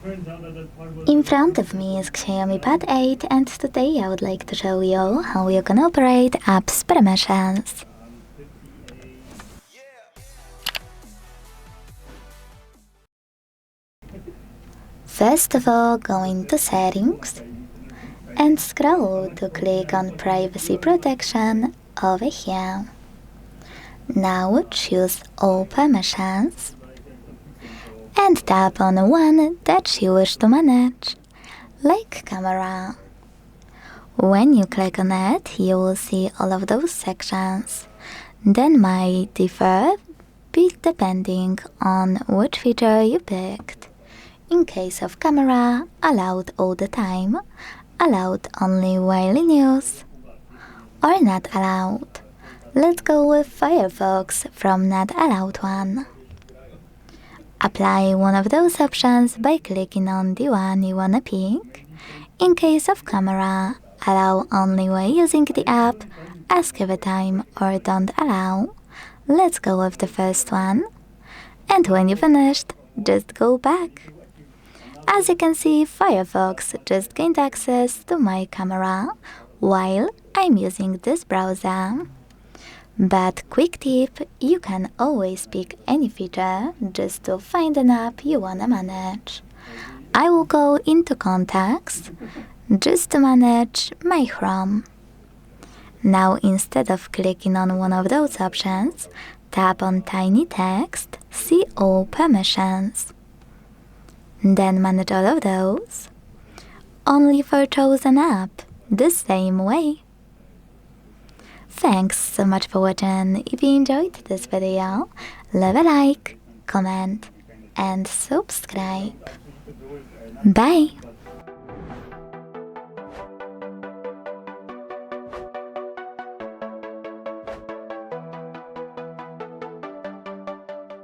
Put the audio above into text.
In front of me is XIAOMI Pad 8, and today I would like to show you how you can operate apps permissions. First of all, go into Settings and scroll to click on Privacy Protection over here. Now choose All Permissions and tap on one that you wish to manage, like Camera. When you click on it, you will see all of those sections. Then might differ depending on which feature you picked. In case of Camera, allowed all the time, allowed only while in use, or not allowed. Let's go with Firefox from not allowed one. Apply one of those options by clicking on the one you wanna pick. In case of Camera, allow only while using the app, ask every time, or don't allow. Let's go with the first one. And when you finished, just go back. As you can see, Firefox just gained access to my camera while I'm using this browser. But quick tip, you can always pick any feature just to find an app you wanna manage. I will go into Contacts just to manage my Chrome. Now instead of clicking on one of those options, tap on Tiny Text, see All Permissions. Then manage all of those, only for chosen app, the same way. Thanks so much for watching. If you enjoyed this video, leave a like, comment, and subscribe. Bye!